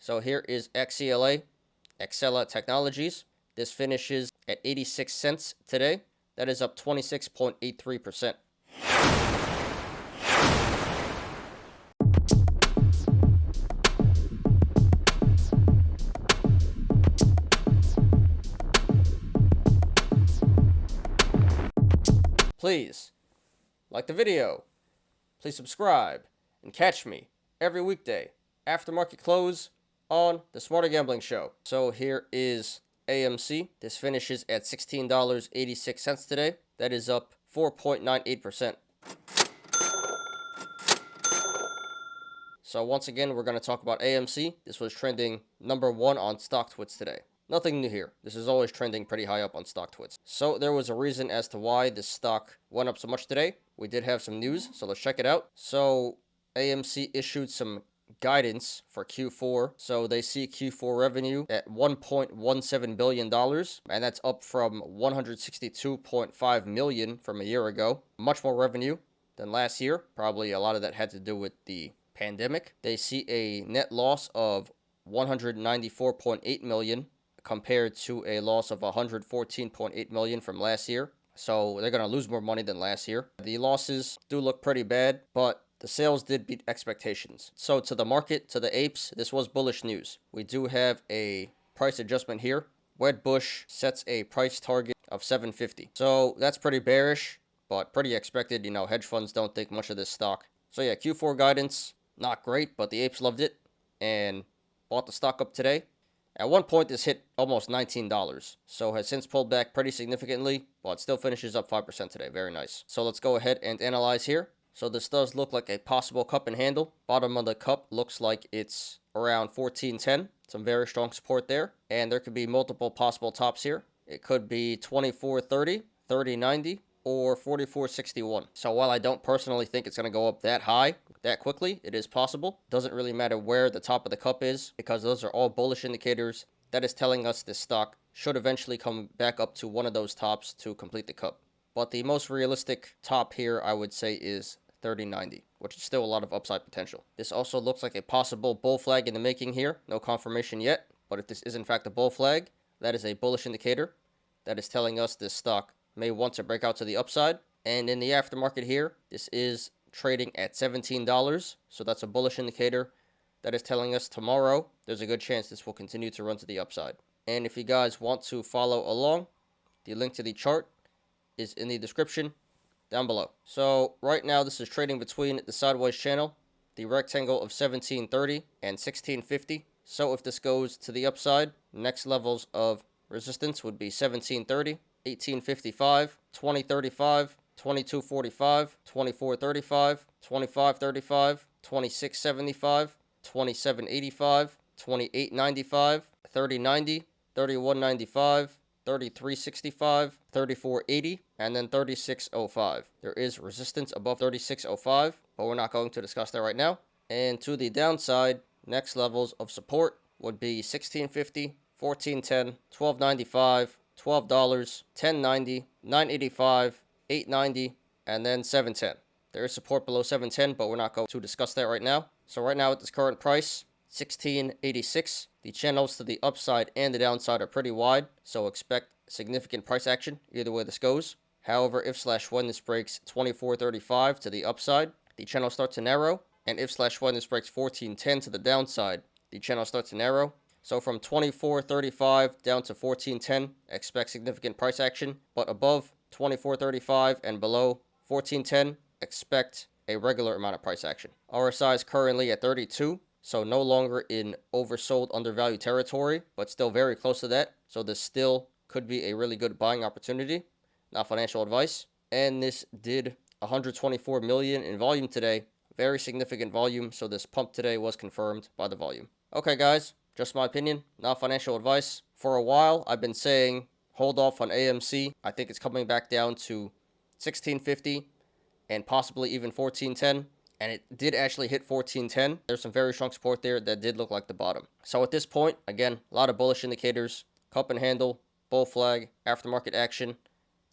So here is XELA Exela Technologies. This finishes at 86 cents today. That is up 26.83%. Please like the video, please subscribe, and catch me every weekday after market close on the Smarter Gambling Show. So here is AMC. This finishes at $16.86 today. That is up 4.98%. So once again, we're going to talk about AMC. This was trending number 1 on StockTwits today. Nothing new here. This is always trending pretty high up on StockTwits. So there was a reason as to why this stock went up so much today. We did have some news, so let's check it out. So AMC issued some guidance for Q4. So they see Q4 revenue at $1.17 billion, and that's up from $162.5 million from a year ago. Much more revenue than last year. Probably a lot of that had to do with the pandemic. They see a net loss of $194.8 million compared to a loss of $114.8 million from last year. So they're going to lose more money than last year. The losses do look pretty bad, but the sales did beat expectations. So to the market, to the apes, this was bullish news. We do have a price adjustment here. Wedbush sets a price target of $7.50. So that's pretty bearish, but pretty expected. You know, hedge funds don't think much of this stock. So yeah, Q4 guidance, not great, but the apes loved it and bought the stock up today. At one point, this hit almost $19, so has since pulled back pretty significantly, but still finishes up 5% today. Very nice. So let's go ahead and analyze here. So this does look like a possible cup and handle. Bottom of the cup looks like it's around 1410. Some very strong support there. And there could be multiple possible tops here. It could be 2430, 3090, or 4461. So while I don't personally think it's going to go up that high, that quickly, it is possible. Doesn't really matter where the top of the cup is, because those are all bullish indicators. That is telling us this stock should eventually come back up to one of those tops to complete the cup. But the most realistic top here, I would say, is 3090, which is still a lot of upside potential. This also looks like a possible bull flag in the making here. No confirmation yet, but if this is in fact a bull flag, that is a bullish indicator. That is telling us this stock may want to break out to the upside. And in the aftermarket here, this is trading at $17, so that's a bullish indicator. That is telling us tomorrow there's a good chance this will continue to run to the upside. And if you guys want to follow along, the link to the chart is in the description down below. So right now this is trading between the sideways channel, the rectangle of 1730 and 1650. So if this goes to the upside, next levels of resistance would be 1730, 1855, 2035, 2245, 2435, 2535, 2675, 2785, 2895, 3090, 3195, 3365, 3480, and then 3605. There is resistance above 3605, but we're not going to discuss that right now. And to the downside, next levels of support would be 1650, 1410, 1295, $12, 1090, 985, 890, and then 710. There is support below 710, but we're not going to discuss that right now. So right now at this current price, 1686, the channels to the upside and the downside are pretty wide, so expect significant price action either way this goes. However, if/when this breaks 2435 to the upside, the channel starts to narrow, and if/when this breaks 1410 to the downside, the channel starts to narrow. So from 2435 down to 1410, expect significant price action, but above 2435 and below 1410, expect a regular amount of price action. RSI is currently at 32, so no longer in oversold, undervalued territory, but still very close to that. So this still could be a really good buying opportunity. Not financial advice. And this did 124 million in volume today. Very significant volume, so this pump today was confirmed by the volume. Okay, guys, just my opinion, not financial advice. For a while, I've been saying hold off on AMC. I think it's coming back down to 1650 and possibly even 1410. And it did actually hit 1410. There's some very strong support there that did look like the bottom. So at this point, again, a lot of bullish indicators. Cup and handle, bull flag, aftermarket action,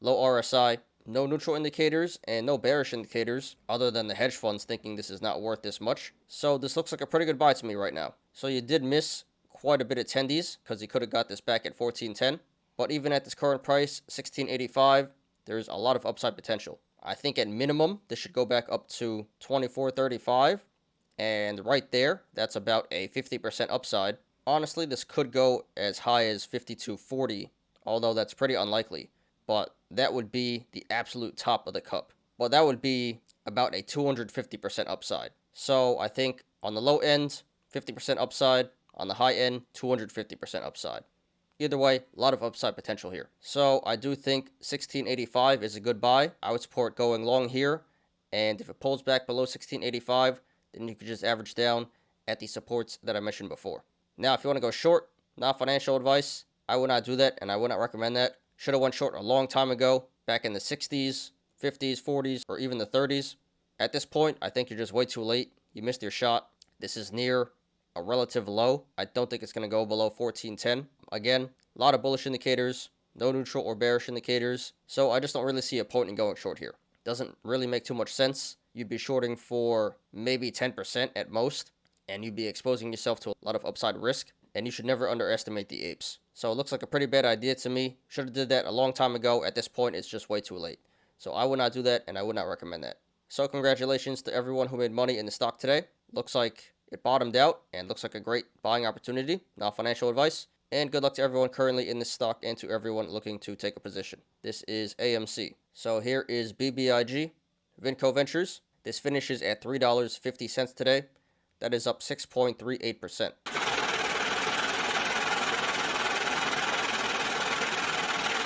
low RSI, no neutral indicators, and no bearish indicators other than the hedge funds thinking this is not worth this much. So this looks like a pretty good buy to me right now. So you did miss quite a bit of tendies because you could have got this back at 14.10. But even at this current price, 16.85, there's a lot of upside potential. I think at minimum, this should go back up to 24.35. And right there, that's about a 50% upside. Honestly, this could go as high as 52.40, although that's pretty unlikely. But that would be the absolute top of the cup. But that would be about a 250% upside. So I think on the low end, 50% upside. On the high end, 250% upside. Either way, a lot of upside potential here. So I do think 16.85 is a good buy. I would support going long here. And if it pulls back below 16.85, then you could just average down at the supports that I mentioned before. Now, if you want to go short, not financial advice, I would not do that, and I would not recommend that. Should have went short a long time ago, back in the 60s, 50s, 40s, or even the 30s. At this point, I think you're just way too late. You missed your shot. This is near a relative low. I don't think it's going to go below 14.10. Again, a lot of bullish indicators, no neutral or bearish indicators. So I just don't really see a point in going short here. Doesn't really make too much sense. You'd be shorting for maybe 10% at most, and you'd be exposing yourself to a lot of upside risk, and you should never underestimate the apes. So it looks like a pretty bad idea to me. Should have did that a long time ago. At this point, it's just way too late. So I would not do that, and I would not recommend that. So congratulations to everyone who made money in the stock today. Looks like it bottomed out, and looks like a great buying opportunity. Not financial advice. And good luck to everyone currently in this stock and to everyone looking to take a position. This is AMC. So here is BBIG Vinco Ventures. This finishes at $3.50 today. That is up 6.38%.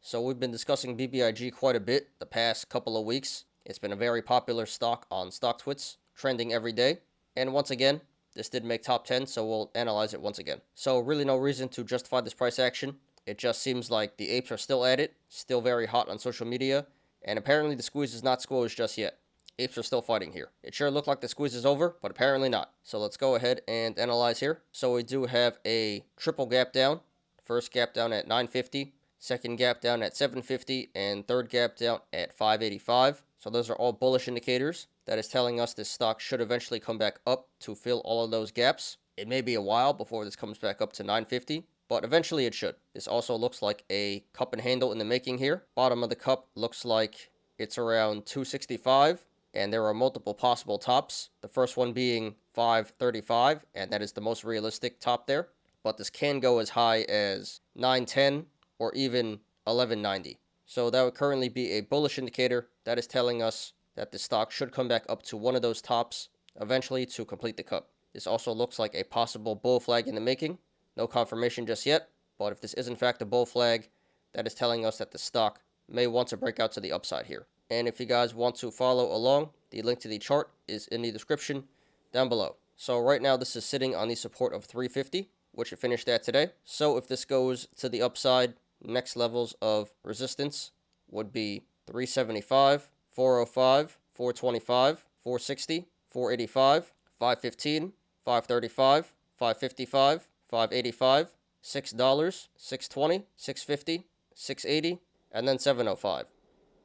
So we've been discussing BBIG quite a bit the past couple of weeks. It's been a very popular stock on StockTwits, trending every day. And once again, this did make top 10, so we'll analyze it once again. So really no reason to justify this price action. It just seems like the apes are still at it, still very hot on social media, and apparently the squeeze is not squeezed just yet. Apes are still fighting here. It sure looked like the squeeze is over, but apparently not. So let's go ahead and analyze here. So we do have a triple gap down. First gap down at 950, second gap down at 750, and third gap down at 585. So those are all bullish indicators. That is telling us this stock should eventually come back up to fill all of those gaps. It may be a while before this comes back up to 950, but eventually it should. This also looks like a cup and handle in the making here. Bottom of the cup looks like it's around 265, and there are multiple possible tops. The first one being 535, and that is the most realistic top there. But this can go as high as 910 or even 1190. So that would currently be a bullish indicator. That is telling us that the stock should come back up to one of those tops eventually to complete the cup. This also looks like a possible bull flag in the making. No confirmation just yet, but if this is in fact a bull flag, that is telling us that the stock may want to break out to the upside here. And if you guys want to follow along, the link to the chart is in the description down below. So right now this is sitting on the support of 350, which it finished at today. So if this goes to the upside, next levels of resistance would be 375, 405, 425, 460, 485, 515, 535, 555, 585, $6, 620, 650, 680, and then 705.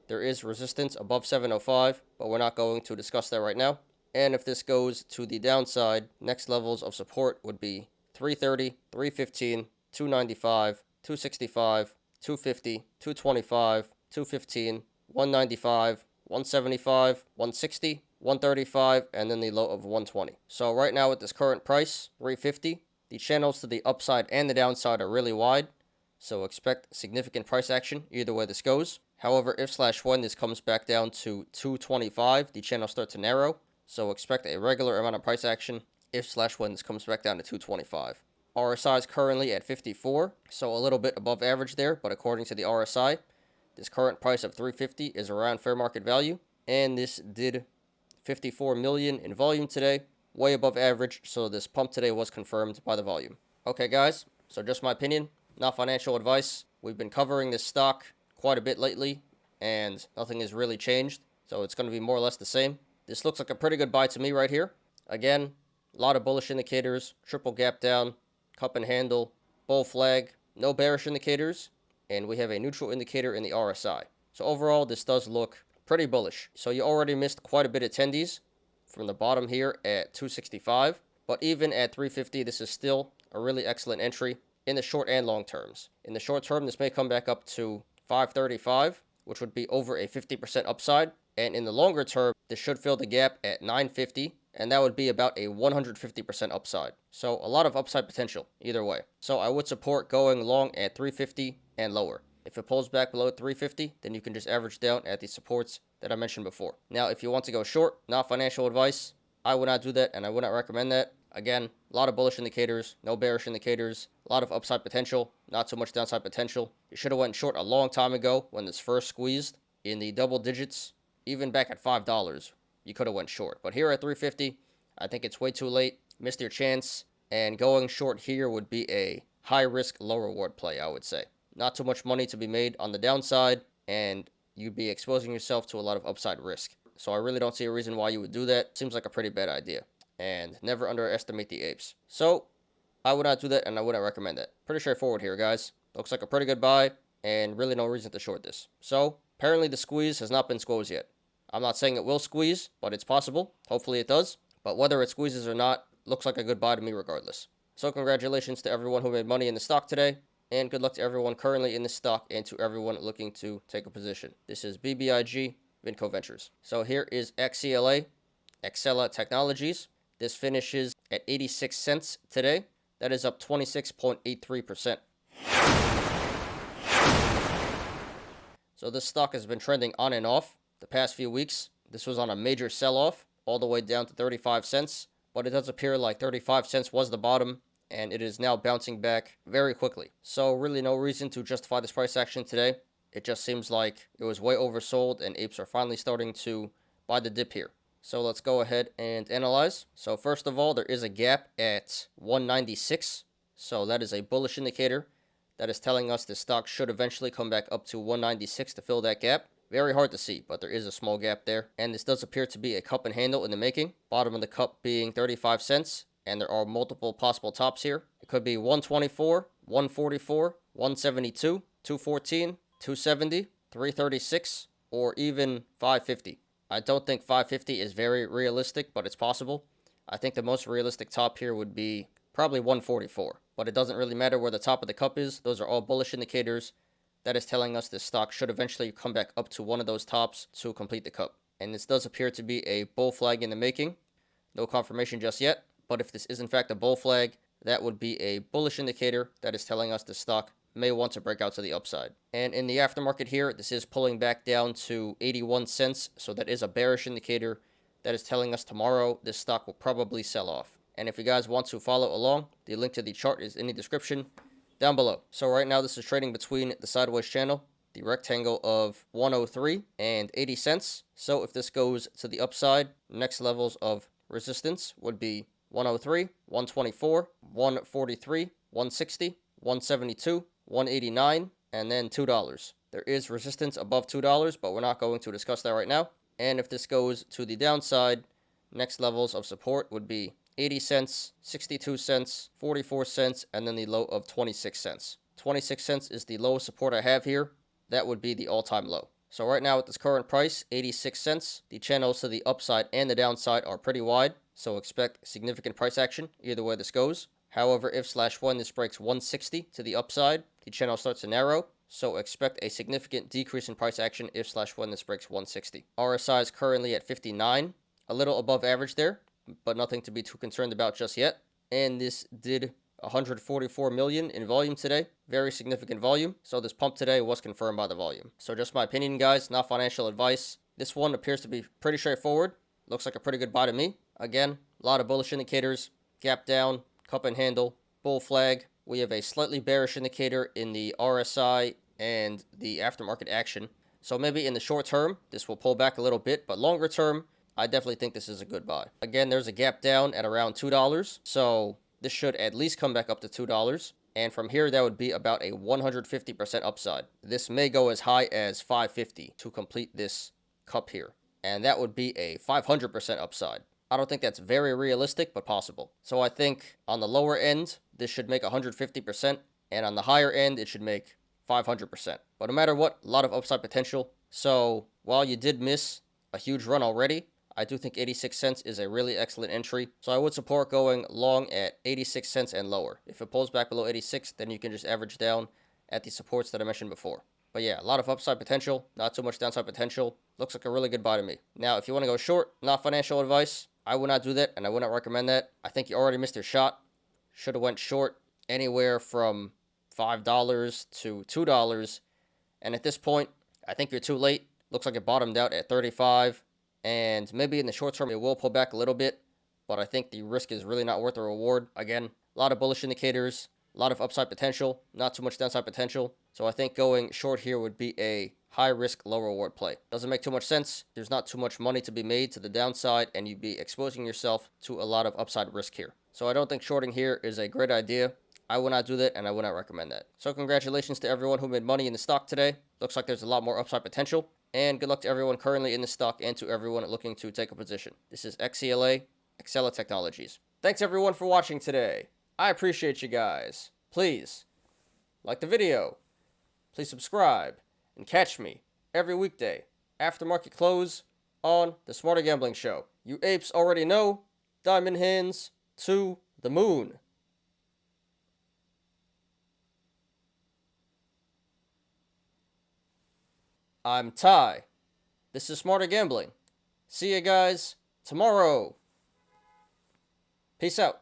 There is resistance above 705, but we're not going to discuss that right now. And if this goes to the downside, next levels of support would be 330, 315, 295, 265, 250, 225, 215, 195, 175, 160, 135, and then the low of 120. So right now at this current price, 350, the channels to the upside and the downside are really wide. So expect significant price action either way this goes. However, if/when this comes back down to 225, the channels start to narrow. So expect a regular amount of price action if/when this comes back down to 225. RSI is currently at 54, so a little bit above average there, but according to the RSI, this current price of 350 is around fair market value, and this did 54 million in volume today, way above average, so this pump today was confirmed by the volume. Okay guys, so just my opinion, not financial advice. We've been covering this stock quite a bit lately, and nothing has really changed, so it's going to be more or less the same. This looks like a pretty good buy to me right here. Again, a lot of bullish indicators, triple gap down, cup and handle, bull flag, no bearish indicators, and we have a neutral indicator in the RSI. So overall, this does look pretty bullish. So you already missed quite a bit of tendies from the bottom here at 265. But even at 350, this is still a really excellent entry in the short and long terms. In the short term, this may come back up to 535, which would be over a 50% upside. And in the longer term, this should fill the gap at 950, and that would be about a 150% upside. So a lot of upside potential either way. So I would support going long at 350 and lower. If it pulls back below 350, then you can just average down at the supports that I mentioned before. Now, if you want to go short, not financial advice, I would not do that, and I would not recommend that. Again, a lot of bullish indicators, no bearish indicators, a lot of upside potential, not so much downside potential. You should have went short a long time ago when this first squeezed in the double digits. Even back at $5, you could have went short. But here at 350, I think it's way too late. Missed your chance. And going short here would be a high risk, low reward play, I would say. Not too much money to be made on the downside, and you'd be exposing yourself to a lot of upside risk. So I really don't see a reason why you would do that. Seems like a pretty bad idea. And never underestimate the apes. So I would not do that, and I wouldn't recommend that. Pretty straightforward here, guys. Looks like a pretty good buy, and really no reason to short this. So apparently the squeeze has not been squeezed yet. I'm not saying it will squeeze, but it's possible. Hopefully it does. But whether it squeezes or not, looks like a good buy to me regardless. So congratulations to everyone who made money in the stock today. And good luck to everyone currently in the stock and to everyone looking to take a position. This is BBIG Vinco Ventures. So here is XELA Exela Technologies. This finishes at 86 cents today. That is up 26.83%. So this stock has been trending on and off the past few weeks. This was on a major sell-off all the way down to 35 cents, but it does appear like 35 cents was the bottom, and it is now bouncing back very quickly. So really no reason to justify this price action today. It just seems like it was way oversold, and apes are finally starting to buy the dip here. So let's go ahead and analyze. So first of all, there is a gap at 196. So that is a bullish indicator. That is telling us the stock should eventually come back up to 196 to fill that gap. Very hard to see, but there is a small gap there. And this does appear to be a cup and handle in the making. Bottom of the cup being 35 cents. And there are multiple possible tops here. It could be 124, 144, 172, 214, 270, 336, or even 550. I don't think 550 is very realistic, but it's possible. I think the most realistic top here would be probably 144. But it doesn't really matter where the top of the cup is. Those are all bullish indicators. That is telling us this stock should eventually come back up to one of those tops to complete the cup. And this does appear to be a bull flag in the making. No confirmation just yet. But if this is in fact a bull flag, that would be a bullish indicator that is telling us the stock may want to break out to the upside. And in the aftermarket here, this is pulling back down to 81 cents. So that is a bearish indicator that is telling us tomorrow this stock will probably sell off. And if you guys want to follow along, the link to the chart is in the description down below. So right now this is trading between the sideways channel, the rectangle of 103 and 80 cents. So if this goes to the upside, next levels of resistance would be 103, 124, 143, 160, 172, 189, and then $2. There is resistance above $2, but we're not going to discuss that right now. And if this goes to the downside, next levels of support would be 80 cents, 62 cents, 44 cents, and then the low of 26 cents. 26 cents is the lowest support I have here. That would be the all-time low. So right now at this current price, 86 cents, the channels to the upside and the downside are pretty wide. So expect significant price action either way this goes. However, if/when this breaks 160 to the upside, the channel starts to narrow. So expect a significant decrease in price action if/when this breaks 160. RSI is currently at 59, a little above average there, but nothing to be too concerned about just yet. And this did 144 million in volume today. Very significant volume. So this pump today was confirmed by the volume. So just my opinion, guys, not financial advice. This one appears to be pretty straightforward. Looks like a pretty good buy to me. Again, a lot of bullish indicators. Gap down, cup and handle, bull flag. We have a slightly bearish indicator in the RSI and the aftermarket action. So maybe in the short term, this will pull back a little bit, but longer term, I definitely think this is a good buy. Again, there's a gap down at around $2, so this should at least come back up to $2. And from here, that would be about a 150% upside. This may go as high as 550 to complete this cup here. And that would be a 500% upside. I don't think that's very realistic, but possible. So I think on the lower end, this should make 150%. And on the higher end, it should make 500%. But no matter what, a lot of upside potential. So while you did miss a huge run already, I do think 86 cents is a really excellent entry. So I would support going long at 86 cents and lower. If it pulls back below 86, then you can just average down at the supports that I mentioned before. But yeah, a lot of upside potential, not too much downside potential. Looks like a really good buy to me. Now, if you want to go short, not financial advice, I would not do that, and I would not recommend that. I think you already missed your shot. Should have went short anywhere from $5 to $2. And at this point, I think you're too late. Looks like it bottomed out at 35. And maybe in the short term, it will pull back a little bit. But I think the risk is really not worth the reward. Again, a lot of bullish indicators, a lot of upside potential, not too much downside potential. So I think going short here would be a high risk, low reward play. Doesn't make too much sense. There's not too much money to be made to the downside, and you'd be exposing yourself to a lot of upside risk here. So I don't think shorting here is a great idea. I would not do that, and I would not recommend that. So congratulations to everyone who made money in the stock today. Looks like there's a lot more upside potential. And good luck to everyone currently in the stock and to everyone looking to take a position. This is XELA Exela Technologies. Thanks everyone for watching today. I appreciate you guys. Please like the video. Please subscribe and catch me every weekday after market close on the Smarter Gambling Show. You apes already know. Diamond hands to the moon. I'm Ty. This is Smarter Gambling. See you guys tomorrow. Peace out.